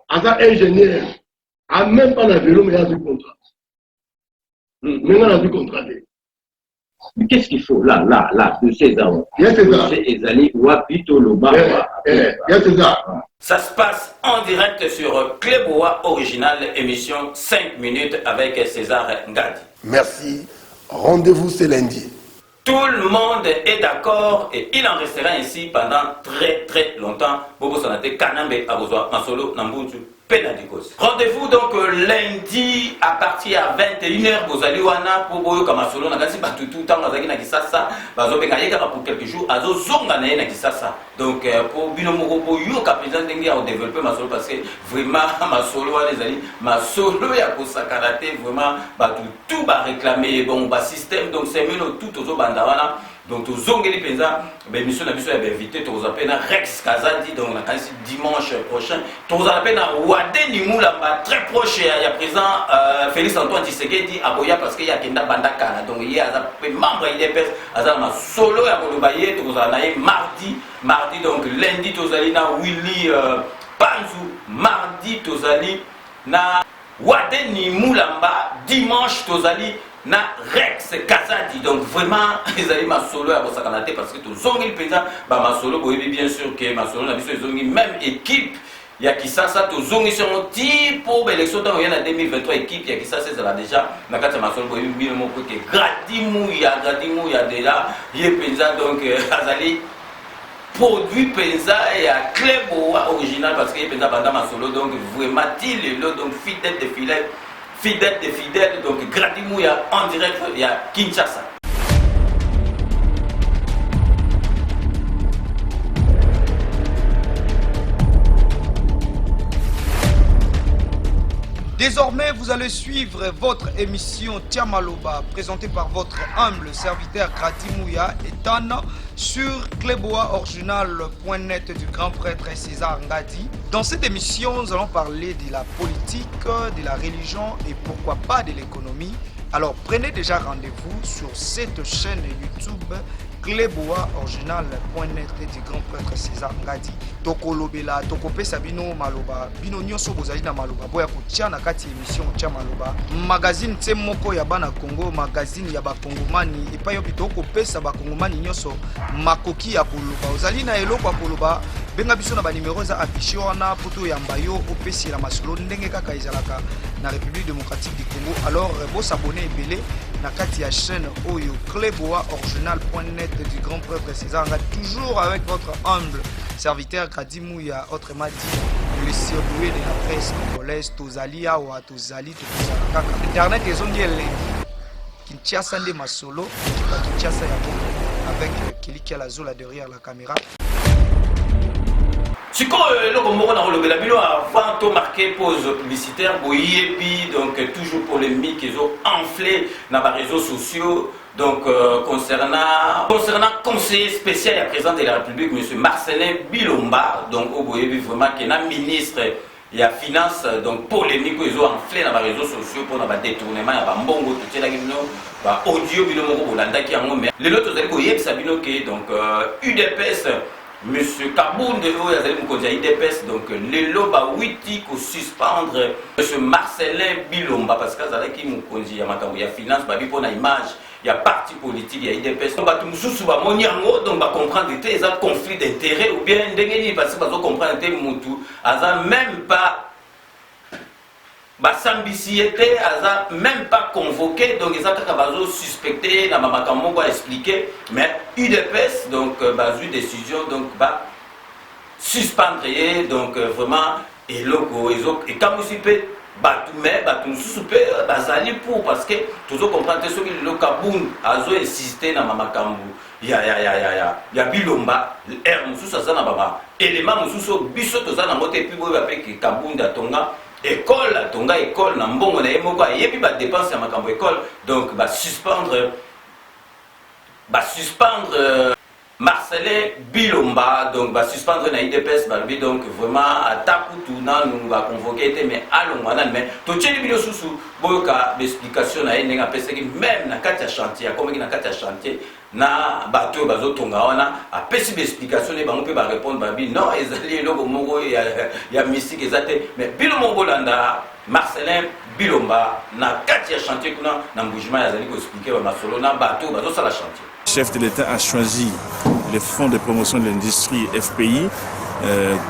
aza ingénieur a même pas na vélo mais azwi contrat. Maintenant azwi contrat. Mais qu'est-ce qu'il faut là de César? Il y a César. Ezali Wapito Loba. Il y a César. Ça se passe en direct sur Cléboa Original, émission 5 minutes avec César Ngadi. Merci. Rendez-vous ce lundi. Tout le monde est d'accord et il en restera ainsi pendant très très longtemps. Bobo Sanate Kanambe Abozwa Masolo Nambuntu. Pénadicos. Rendez-vous donc lundi à partir à 21h. Vous allez wana pour boyo comme solo na kasi batu tout temps azaki na kisasa bazo benga yeka pour quelques jours azo zonga na na kisasa. Donc pour binomoko boyo ka président dengi à développer ma solo parce que vraiment ma solo les ali ma solo ya ko sakarate vraiment batu tout ba réclamer bon ba système donc c'est mieux tout aux banda wana. Donc tous zongeli penza ben mission na biso ya invité tous appelle Rex Kazadi donc la dimanche prochain tous appelle na Wade Nimula très proche il y a présent Félix Antoine Tshisekedi aboya parce qu'il y a kenda bandaka donc il y a membre IDPS azala ma solo ya kolobaye tous na mardi donc lundi tous ali na Willy Panzu mardi tous ali na Wade Nimulamba dimanche tous ali na Rex Kazadi donc vraiment ils allaient ma solo à Bosakanate parce que tout zongi le président bah ma solo bien sûr que ma solo na biso zongi même équipe il y a qui ça tout zongi sur mon type pour l'élection dans il y a 2023 équipe il y a qui ça c'est là déjà na kata ma solo bien mon côté gradimu il y a déjà il est président donc azali produit penza et à Cléboa original parce que il penza banda ma solo donc vraiment il le donc fidèle de fidèle, donc Gradimouya en direct, il y a Kinshasa. Désormais, vous allez suivre votre émission Tiamaloba, présentée par votre humble serviteur Gradimouya et Tana sur cléboaoriginal.net du grand prêtre César Ngadi. Dans cette émission, nous allons parler de la politique, de la religion et pourquoi pas de l'économie. Alors prenez déjà rendez-vous sur cette chaîne YouTube cléboaoriginal.net du grand prêtre César Ngadi. Toko lobela, toko pesa bino maloba, bino nyonso bozali na maloba. Boya kotia na kati émission tia maloba. Magazine Tsemoko ya bana Congo, magazine ya ba Kongomani et pa yo bitoko pesa ba Kongomani nyonso makoki ya koloba. Ozali na eloko ya koloba, benga biso na ba numéro za affiché wana poto ya mbayo opesi la masolo ndenge kaka ezalaka na République démocratique du Congo. Alors bo s'abonner ebele na kati ya chaîne Oyo cléboaoriginal.net du grand prêtre César Ngadi, toujours avec votre humble serviteur Gradimouya, autrement dit le surdoué de la presse congolaise, Tozali Awa, Tozali, Tozalakaka. Internet est zone Kinshasa de Masolo, Kinshasa avec Keliki Alazola derrière la caméra. Si le Combo a relevé bilo avant de marquer pause publicitaire, boyebi donc toujours polémique, ils ont enflé dans les réseaux sociaux. Donc concernant conseiller spécial à président de la République, M. Marcelin Bilomba, donc au boyebi vraiment qui est un ministre et à finance, donc polémique, ils ont enflé dans les réseaux sociaux pour le détournement, il y a un bon tout là audio bilomo bolanda qui a un mais les autres ont dit que donc UDPS. Monsieur Kaboun de IDPS, donc les loba witi ko suspendre Monsieur Marcelin Bilomba parce que ça qui m'a conduit à makambo ya finance babi pour na image il y a parti politique il y a IDPS donc batu mususu ba moniango donc ba comprendre que c'est un conflit d'intérêt ou bien ndengeni parce que ba comprendre que mutu aza même pas Sambisiété a même pas convoqué, donc ils ont suspecté, la maman va expliquer, mais UDPS, donc une décision, donc suspendre, donc vraiment, et logo, et quand vous savez, pour parce que toujours comprendre ce que le Kaboun a insisté dans ma cambu. Il y a Bilomba, R Moussou Sazana Baba, élément Moussou Bissot Tozana Mote, puis vous avec Kaboun d'Atonga. École, Tonga école, Nambongo na Emoka, et puis dépenser à ma cambo école, donc suspendre Marcelin Bilomba, donc suspendre na IDPS, donc vraiment à Takutouna, nous va convoquer, mais allons, mais tout ce vidéo sous boka d'explication na yenga pesa même na kati ya chantier, comme na kati ya chantier. Na bateau bazo tonga wana a pesi d'explication et bango pe ba répondre babi non ezali logo mongo ya mystique ezate mais Bilomba Bolanda Marcelin Bilomba na kati ya chantier kuna na mbujima yazali ko expliquer ba masolo na bateau bazo sala chantier. Le chef de l'État a choisi le Fonds de promotion de l'industrie FPI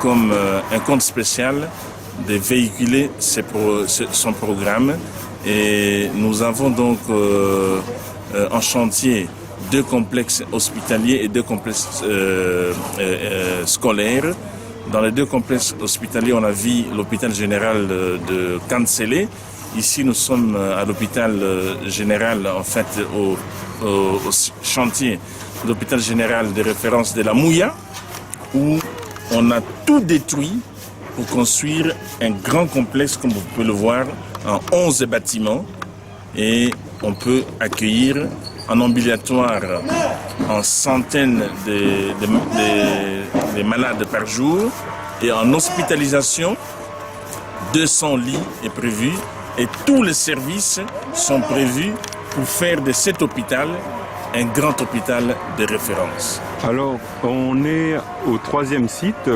comme un compte spécial de véhiculer son programme et nous avons donc en chantier 2 complexes hospitaliers et 2 complexes scolaires Dans les deux complexes hospitaliers, on a vu l'hôpital général de Kanselé. Ici, nous sommes à l'hôpital général, en fait, au chantier de l'hôpital général de référence de la Mouya, où on a tout détruit pour construire un grand complexe, comme vous pouvez le voir, en 11 bâtiments. Et on peut accueillir en ambulatoire en centaines de malades par jour. Et en hospitalisation, 200 lits est prévu. Et tous les services sont prévus pour faire de cet hôpital un grand hôpital de référence. Alors, on est au 3e site.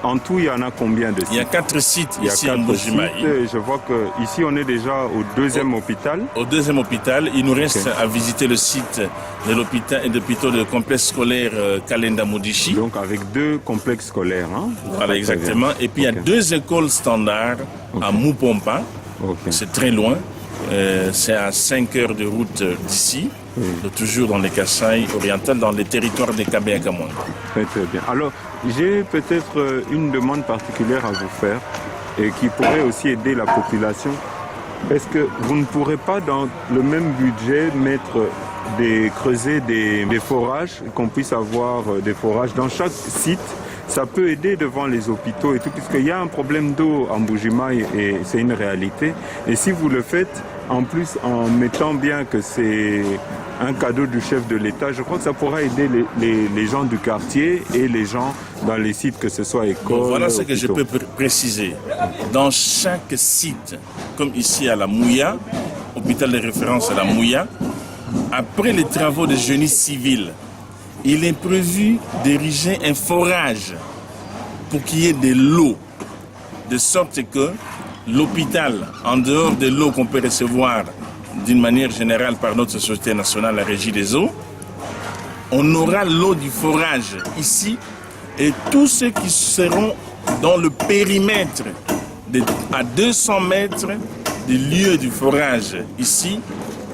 En tout, il y en a combien de sites? Il y a 4 sites ici en Mbuji-Mayi. Je vois qu'ici, on est déjà au 2e hôpital. Au 2e hôpital. Il nous reste à visiter le site de l'hôpital et plutôt le complexe scolaire Kalenda Modishi. Donc, avec 2 complexes scolaires. Hein? Voilà, exactement. Et puis, il y a 2 écoles standards à Mupompa. C'est très loin. C'est à 5 heures de route d'ici. Toujours dans les Kasaï orientales, dans les territoires des Kabé à Kamon. Très bien. Alors, j'ai peut-être une demande particulière à vous faire et qui pourrait aussi aider la population. Est-ce que vous ne pourrez pas, dans le même budget, creuser des forages, qu'on puisse avoir des forages dans chaque site? Ça peut aider devant les hôpitaux et tout, puisqu'il y a un problème d'eau en Mbuji-Mayi et c'est une réalité. Et si vous le faites, en plus en mettant bien que c'est un cadeau du chef de l'État, je crois que ça pourra aider les gens du quartier et les gens dans les sites, que ce soit écoles. Bon, voilà ce hôpitaux. que je peux préciser. Dans chaque site, comme ici à la Mouya, hôpital de référence à la Mouya, après les travaux de génie civil, il est prévu d'ériger un forage pour qu'il y ait de l'eau, de sorte que l'hôpital, en dehors de l'eau qu'on peut recevoir d'une manière générale par notre Société nationale, la Régie des eaux, on aura l'eau du forage ici et tous ceux qui seront dans le périmètre à 200 mètres des lieux du forage ici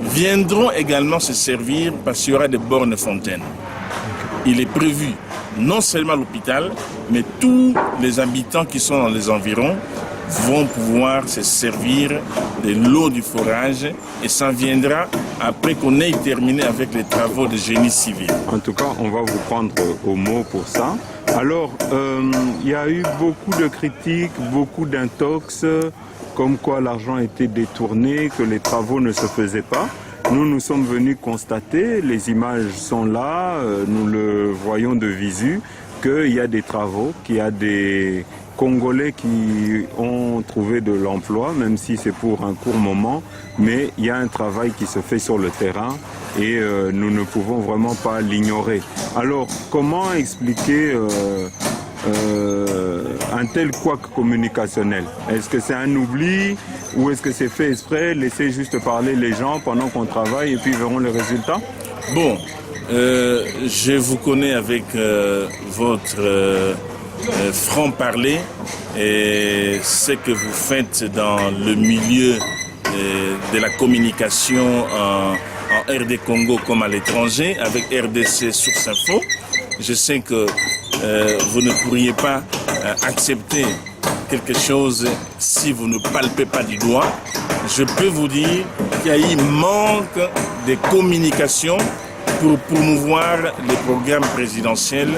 viendront également se servir parce qu'il y aura des bornes fontaines. Il est prévu non seulement l'hôpital, mais tous les habitants qui sont dans les environs vont pouvoir se servir de l'eau du forage et ça viendra après qu'on ait terminé avec les travaux de génie civil. En tout cas, on va vous prendre au mot pour ça. Alors, il y a eu beaucoup de critiques, beaucoup d'intox, comme quoi l'argent était détourné, que les travaux ne se faisaient pas. Nous sommes venus constater, les images sont là, nous le voyons de visu, qu'il y a des travaux, qu'il y a des Congolais qui ont trouvé de l'emploi, même si c'est pour un court moment, mais il y a un travail qui se fait sur le terrain et nous ne pouvons vraiment pas l'ignorer. Alors, comment expliquer un tel couac communicationnel? Est-ce que c'est un oubli ou est-ce que c'est fait exprès, laisser juste parler les gens pendant qu'on travaille et puis verront les résultats? Bon, je vous connais avec votre franc-parler et ce que vous faites dans le milieu de la communication en RD Congo comme à l'étranger avec RDC Source Info. Je sais que vous ne pourriez pas accepter quelque chose si vous ne palpez pas du doigt. Je peux vous dire qu'il y a eu manque de communication pour promouvoir les programmes présidentiels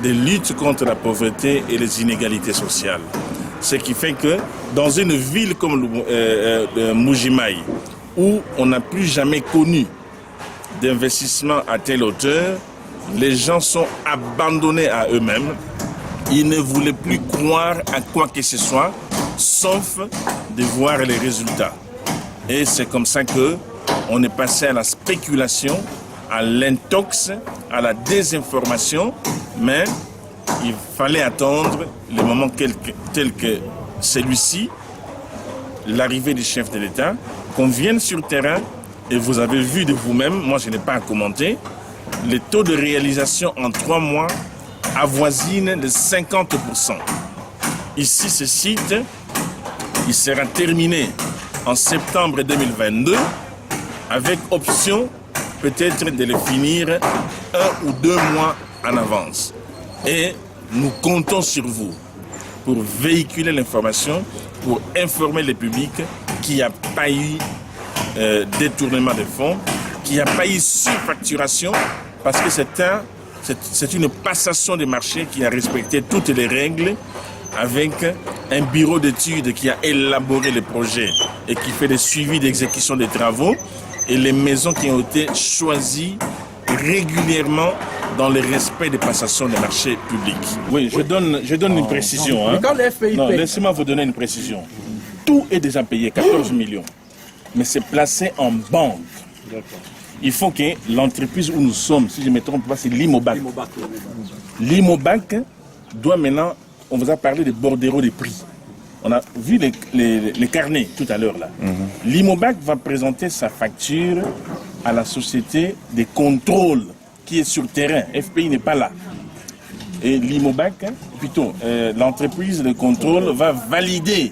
de lutte contre la pauvreté et les inégalités sociales. Ce qui fait que dans une ville comme Mbuji-Mayi, où on n'a plus jamais connu d'investissement à telle hauteur, les gens sont abandonnés à eux-mêmes. Ils ne voulaient plus croire à quoi que ce soit, sauf de voir les résultats. Et c'est comme ça qu'on est passé à la spéculation, à l'intox, à la désinformation, mais il fallait attendre le moment tel que celui-ci, l'arrivée du chef de l'État, qu'on vienne sur le terrain, et vous avez vu de vous-même, moi je n'ai pas à commenter, les taux de réalisation en 3 mois avoisinent de 50%. Ici, ce site, il sera terminé en septembre 2022, avec option peut-être de le finir 1 ou 2 mois en avance. Et nous comptons sur vous. pour véhiculer l'information, pour informer le public qu'il n'y a pas eu détournement de fonds, qu'il n'y a pas eu surfacturation, parce que c'est une passation des marchés qui a respecté toutes les règles, avec un bureau d'études qui a élaboré le projet et qui fait le suivi d'exécution des travaux, et les maisons qui ont été choisies régulièrement dans le respect des passations des marchés publics. Oui, je donne une précision. Hein. Non, laissez-moi vous donner une précision. Tout est déjà payé, 14 millions, mais c'est placé en banque. Il faut que l'entreprise où nous sommes, si je ne me trompe pas, c'est Limobac. Limobac doit maintenant, on vous a parlé de bordereau des prix. On a vu les carnets tout à l'heure là. Limobac va présenter sa facture à la société des contrôles qui est sur le terrain. FPI n'est pas là. Et Limobac, plutôt, l'entreprise de contrôle va valider.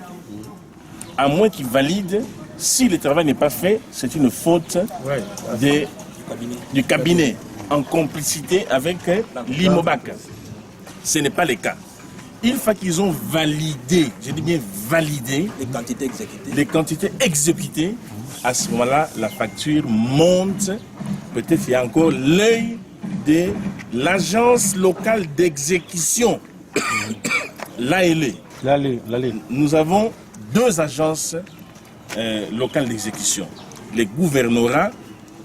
À moins qu'il valide, si le travail n'est pas fait, c'est une faute du cabinet en complicité avec Limobac. Ce n'est pas le cas. Une fois qu'ils ont validé, je dis bien validé, les quantités exécutées, à ce moment-là, la facture monte. Peut-être qu'il y a encore l'œil de l'agence locale d'exécution, l'ALE. Nous avons 2 agences locales d'exécution, les gouvernorats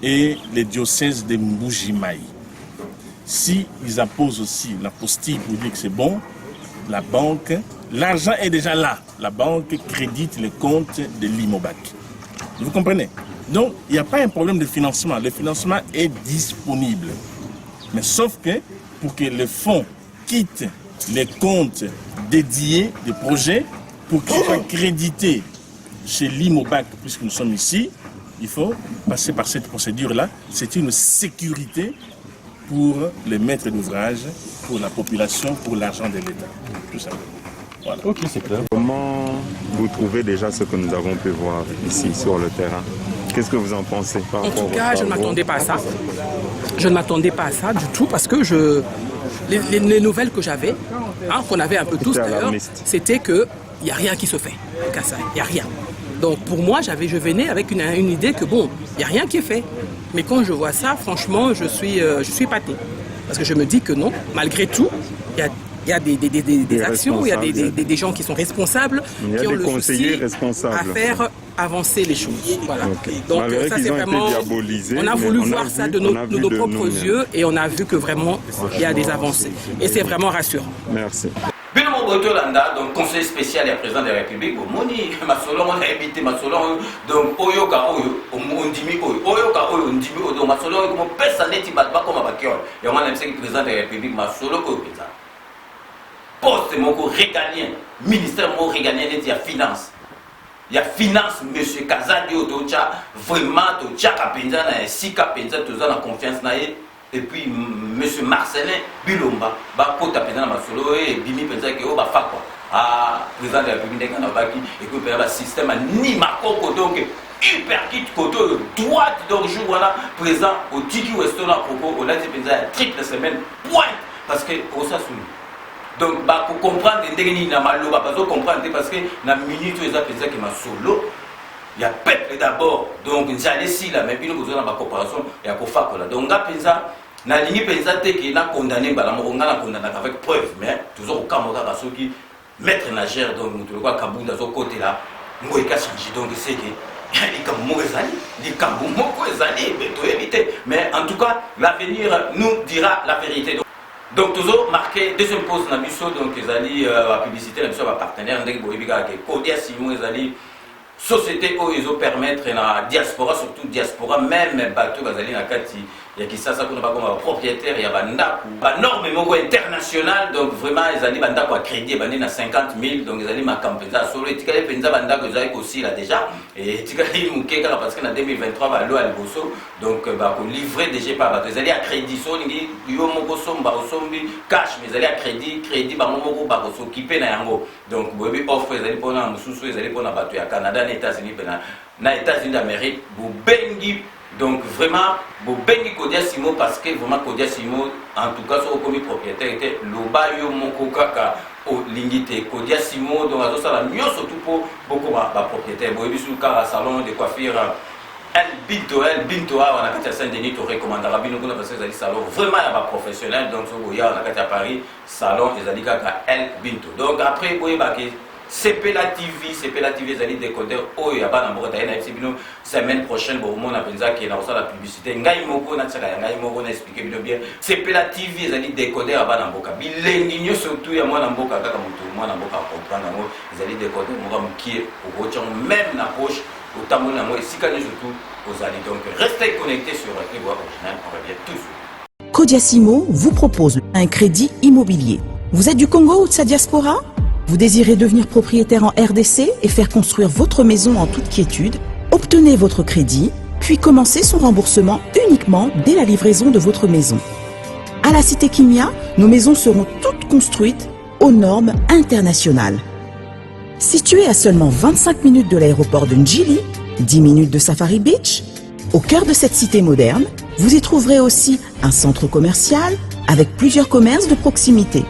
et les diocèses de Mbujimaï. Si ils apposent aussi l'apostille pour dire que c'est bon, la banque, l'argent est déjà là. La banque crédite les comptes de Limobac. Vous comprenez? Donc, il n'y a pas un problème de financement. Le financement est disponible. Mais sauf que, pour que les fonds quittent les comptes dédiés des projets, pour qu'ils soient crédités chez Limobac, puisque nous sommes ici, il faut passer par cette procédure-là. C'est une sécurité pour les maîtres d'ouvrage, pour la population, pour l'argent de l'État. Tout simplement. Voilà. Ok, c'est clair. Comment vous trouvez déjà ce que nous avons pu voir ici sur le terrain? Qu'est-ce que vous en pensez par rapport En tout cas, je ne m'attendais pas à ça. Je ne m'attendais pas à ça du tout parce que les nouvelles que j'avais, qu'on avait un peu tous d'ailleurs, c'était qu'il n'y a rien qui se fait. Il n'y a rien. Donc pour moi, je venais avec une idée que bon, il n'y a rien qui est fait. Mais quand je vois ça, franchement, je suis épatée. Parce que je me dis que non, malgré tout, il y a des actions, il y a des gens qui sont responsables, qui ont le souci à faire avancer les choses. Voilà. Okay. Donc ça c'est vraiment, on a voulu voir ça de nos propres yeux et on a vu que vraiment il y a des avancées. Et c'est vraiment rassurant. Merci. Bino Botolanda, donc conseiller spécial et président de la République, Moni Masolo, on a invité Masolo, donc Oyoka Oyo, Ondimi Oyo, Oyoka Oyo, Ondimi Oyo, donc Masolo, comme personne n'est pas comme Abakiol. Et on a invité le président de la République, Masolo, Oyo, poste mon régalien, ministère mon régalien, il y a finance. Il y a finance, monsieur Kazadi, vraiment, tu as Kapenza, si Kapenza, tu as confiance. Et puis, monsieur Marcelin Bilomba, Kota Penza Masolo, et Bimi Penza, qui est au Bafakwa, président de la République, et que le système ni Makoko, donc hyper kit koto, droite, donc je vois là, présent au Tiki Weston à propos, on a dit Penza, triple semaine, point, parce que, au Sassouni. Donc, pour comprendre, il y a mal, parce que la minute où ils ont pensé que ma solo, il y a peuple d'abord. Donc, j'allais ici, là, mais puis nous avons une coopération, il y a un peu de donc, on a ligne pensé qu'il a condamné, on a condamné avec preuve, mais toujours au Cameroun, ceux qui maître nageur, donc, nous devons voir Kaboul dans ce côté-là, nous avons changé, donc, c'est que. Mais en tout cas, l'avenir nous dira la vérité. Donc toujours marqué deuxième pause na biso donc ezali la publicité na biso ba partenaire ndenge boyebika ke Kodia Simo ezali société où ils ont permettre na diaspora surtout diaspora même bateau bazali na kati ya kisasa kuna ba comme propriétaire ya bandaku ba norme moko international donc vraiment ezali bandaku à crédit bandi na 50 000 donc ezali ma kampenza solo etikali penza bandaku ezali aussi là déjà et etikali mukeka parce que na 2023 ba lo aliboso donc ba ko livrer déjà pas ba ezali à crédit so ningi yo moko somba osombi cash mais ezali à crédit ba moko ba ko s'occuper na yango donc boyebi offre ezali pona mususu ezali pona bato ya Canada na États-Unis na États-Unis d'Amérique bo bengi. Donc vraiment, Bobengi Kodia Simo parce que vraiment Kodia Simo, en tout cas, son commis propriétaire était Loba Yo Moko Kaka Lingite, Kodia Simon, donc ça la mieux surtout pour beaucoup de propriétaires. Bon, et sur le salon de coiffure, El Binto, on a fait Saint-Denis, tu recommanderas bien parce que c'est salon vraiment professionnel. Donc, on a fait à Paris, salon, ils ont dit El Binto. Donc, après, vous voyez, CPLA TV, ils ont dit décoder, oh, il y a pas d'embrouille, semaine prochaine, bon, on a pensé qu'il y a la publicité. Ngai Moko, on a expliqué bien. CPLA TV, ils ont dit décoder à Banamboka. Bilingue, surtout, il y a moi Namboka, moi Namboka comprendre, ils ont dit décoder, moi, qui est au retour, même la poche, au tambour, moi, ici, surtout aux alliés. Donc, restez connectés sur les voies originales, on revient tout de suite. Codiasimo vous propose un crédit immobilier. Vous êtes du Congo ou de sa diaspora? Vous désirez devenir propriétaire en RDC et faire construire votre maison en toute quiétude? Obtenez votre crédit, puis commencez son remboursement uniquement dès la livraison de votre maison. À la Cité Kimia, nos maisons seront toutes construites aux normes internationales. Située à seulement 25 minutes de l'aéroport de Njili, 10 minutes de Safari Beach, au cœur de cette cité moderne, vous y trouverez aussi un centre commercial avec plusieurs commerces de proximité.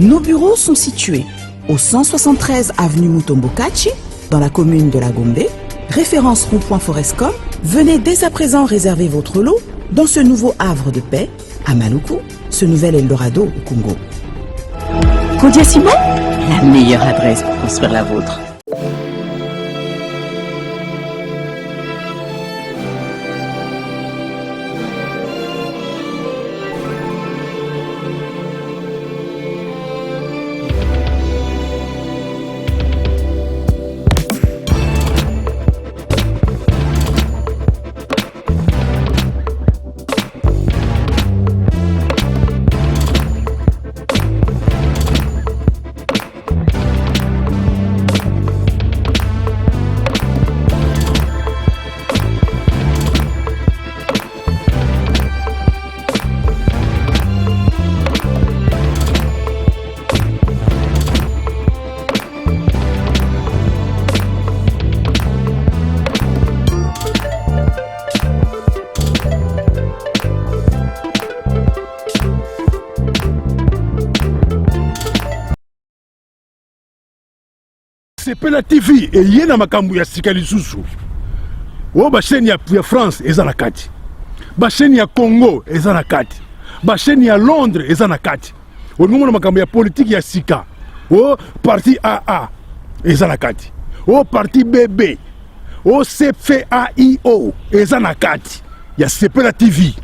Nos bureaux sont situés au 173 avenue Mutombokachi, dans la commune de la Gombe, référence rond-point Forescom. Venez dès à présent réserver votre lot dans ce nouveau havre de paix à Maluku, ce nouvel Eldorado au Congo. Codiasimo, la meilleure adresse pour construire la vôtre. CPLA TV et yena makambu ya sikali susu. O ba chaîne ya France eza na kati. Ba chaîne ya Congo eza na kati. Ba chaîne ya Londres eza na kati. O ngomona makambu ya politique ya sika. O parti AA eza na kati. O parti BB. O CFAIO eza na kati. Ya CPLA TV.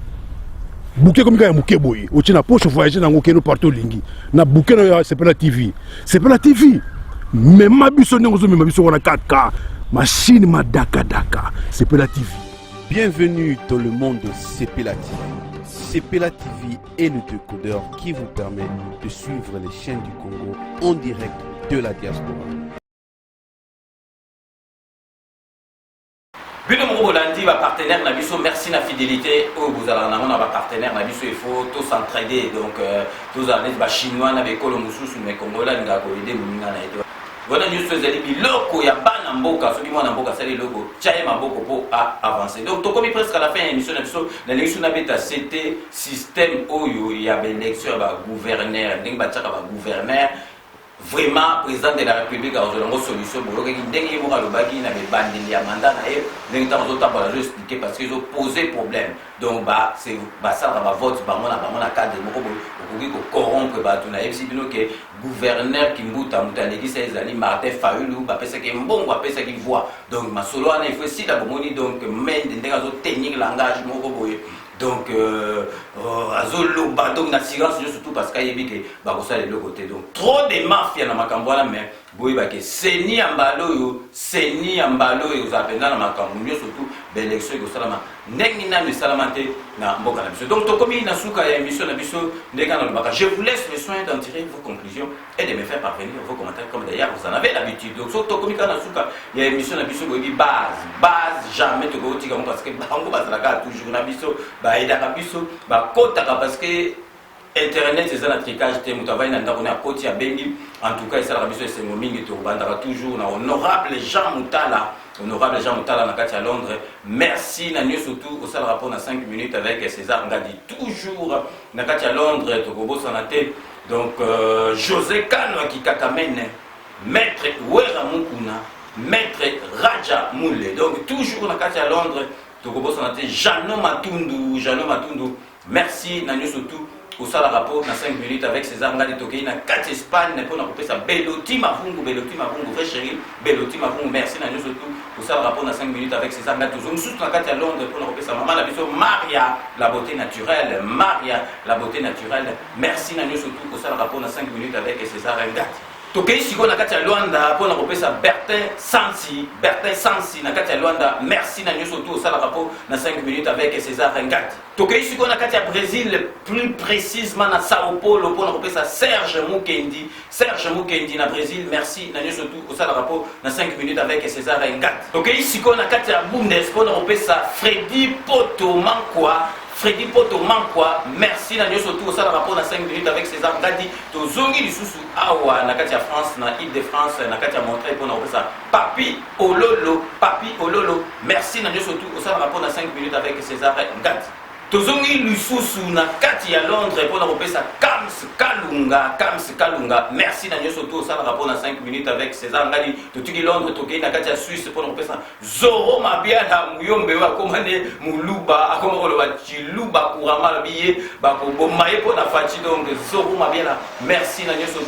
Bouquet comme ya muke boy. O tina poche voyager na ngokeno partout lingi. Na bouquet na CPLA TV. CPLA TV. Mais ma biso n'engozo mais ma biso on a 4K machine ma daka CPLA TV. Bienvenue dans le monde de CPLA TV. CPLA TV est le décodeur qui vous permet de suivre les chaînes du Congo en direct de la diaspora. Bino Mourobolandi va partenaire Nabiso, merci la fidélité. Oh, vous allez en avoir partenaire Nabiso, il faut tous s'entraider. Donc, tous les chinois, les Colomoussous, les Congolais, les Gagoïdés, les voilà, nous sommes allés biloko ya bana mboka, celui moi mboka c'est le logo. Tchaye maboko pour avancer. Donc, to comme presque à la fin de l'émission, l'élection n'a pas c'était système où il y a l'élection ba gouverneur, ding ba tchaka ba gouverneur. Vraiment, président de la République a une solution pour que les gens qui ont un mandat, les gens qui ont expliqué parce qu'ils ont posé problème. Donc, c'est ça, vote, on a cadre, on a corrompre, on a gouverneur qui m'a dit, Martin Fayoulou, c'est qui est bon, c'est qui voit. Donc, ma solo, il faut aussi la bonne, donc, mais des gens techniques, langage, donc, donc la silence surtout parce qu'il y a des de l'autre côté. Donc, trop de mafias dans ma cambola, mais c'est ni en balo, vous appelez dans ma cambola, surtout l'élection de Salama. N'est-ce pas Salamante na mboka na biso. Donc, comme il y a une émission na biso, je vous laisse le soin d'en tirer vos conclusions et de me faire parvenir vos commentaires comme d'ailleurs vous en avez l'habitude. Donc, surtout comme il y a une émission na biso, base, jamais te go tika parce que bango bazalaka toujours na biso, baidaka biso, bakotaka parce que Internet c'est un tricage te mutavai na ndako na koti ya bengi. En tout cas, ça la biso c'est momingi to bandaka toujours na honorable Jean Moutala honorable Jean Moutala Nakati à Londres. Merci Nanyo surtout au sale rapport dans 5 minutes avec César Ngadi. Toujours Nakati à Londres, Tokobo Sanate. Donc José Kano qui kakamene, maître Wera Mukuna, maître Raja Moule. Donc toujours Nakati à Londres, Tokobo Sanate, Jano Matundu. Merci Nanyo surtout. Au sala rapport dans 5 minutes avec César Ngadi Tokei na 4 Espagne pour nous couper ça Beloti Mavungu vrai chéri Beloti Mavungu merci na nous surtout au sala rapport dans 5 minutes avec César Ngadi Tozong sous la carte à Londres pour nous couper ça maman la biso Maria la beauté naturelle merci na nous surtout au sala rapport dans 5 minutes avec César Ngadi Tokei siko na kati ya Luanda pour na kopesa Bertin Sansi na kati ya Luanda merci na nyo surtout ça rapport na 5 minutes avec César Ngati Tokei siko na kati ya Brésil plus précisément na Sao Paulo pour na kopesa Serge Mukendi na Brésil merci na nyo surtout ça rapport na 5 minutes avec César Ngati Tokei siko na kati ya Bundes pour na kopesa Freddy Poto Mankwa, merci na nyoso tout ça rapport dans 5 minutes avec César Ngadi to zongi lisusu awa na kati ya France na Île-de-France na kati ya Montreuil pour na ça Papi Ololo merci na nyoso tout ça rapport dans 5 minutes avec César Ngadi to zongi lisusu na kati ya Londres pour na ça Kams Kalunga merci na nyoso tout ça rapport dans 5 minutes avec César Ngadi to tuki Londres to na kati ya Suisse pour na ça Zoro Mabiana Muyombe wa komane Muluba akomolo ba Chiluba kurama biye ba ko bomaye pour na fati donc Zoro Mabiana merci na nyoso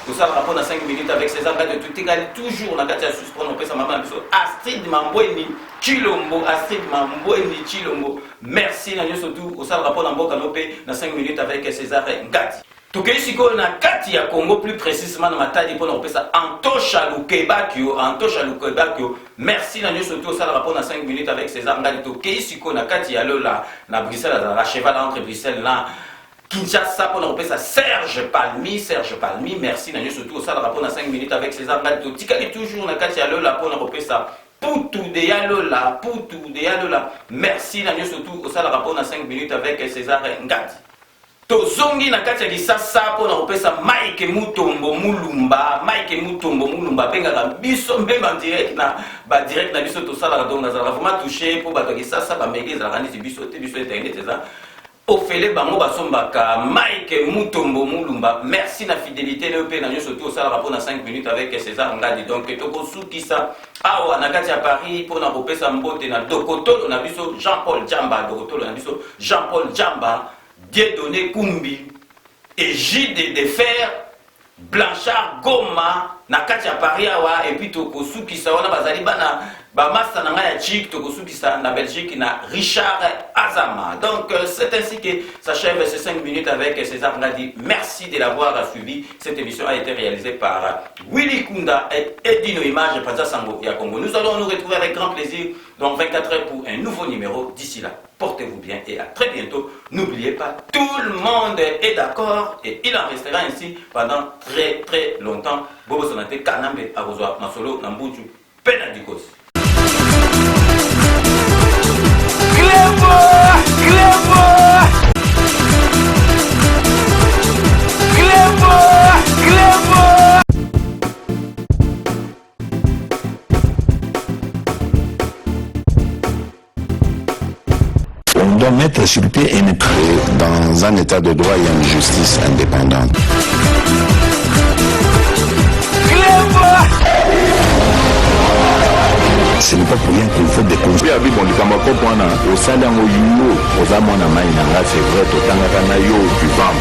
tout ça rapport dans 5 minutes avec César Ngadi to tuki toujours na kati ya Suisse pour na ça maman biso Astrid Mambweni Chilombo merci na nyoso tout au sala rapport na mboka nope na 5 minutes avec César Ngati Tokei siko na kati ya Congo plus précisément na matadi pour na ça Antosha Lukebakio merci na nyoso tout au sala rapport na 5 minutes avec César Ngati Tokei siko na kati ya lola na Bruxelles à cheval entre Bruxelles là Kinshasa pour na ça Serge Palmi merci na nyoso tout au sala rapport na 5 minutes avec César Ngati Tikali toujours na kati ya lola pour na ça Poutou de Yalola, merci na nyoso tout au sala rapport na 5 minutes avec César Ngati Tozongi na kati ya Kisasa pour na kopesa Mike Mutombo Mulumba benga biso même en direct na biso to sala donc na vraiment touché pour bato Kisasa ba mege za randi biso internet ça Ofele bango basombaka Mike Mutombo Mulumba merci na fidélité ne pe na nyoso tout au sala rapport na 5 minutes avec César Ngadi donc toko sukisa awa na kati ya Paris pour na kopesa mbote na Dokotolo na biso Jean-Paul Djamba Dieudonné Kumbi Égide de Fer Blanchard Goma na kati ya Paris awa et puis toko sukisa wana bazali bana ba massa na ngaya chik toko sukisa na Belgique na Richard Azama donc c'est ainsi que s'achève ces 5 minutes avec César Ngadi merci de l'avoir suivi cette émission a été réalisée par Willy Kunda et Edino Image Panza Sango ya Congo nous allons nous retrouver avec grand plaisir dans 24 heures pour un nouveau numéro d'ici là portez-vous bien et à très bientôt n'oubliez pas tout le monde est d'accord et il en restera ainsi pendant très très longtemps Bobo Sonate Kanambe Arozwa Masolo Nambuju Penadikos On doit mettre sur pied une dans un état de droit et une justice indépendante. Ce n'est pas pour rien qu'il faut découvrir. Oui, bon, au salaire au yuno, aux amons à maïna, c'est vrai, au tangana yo, du vent.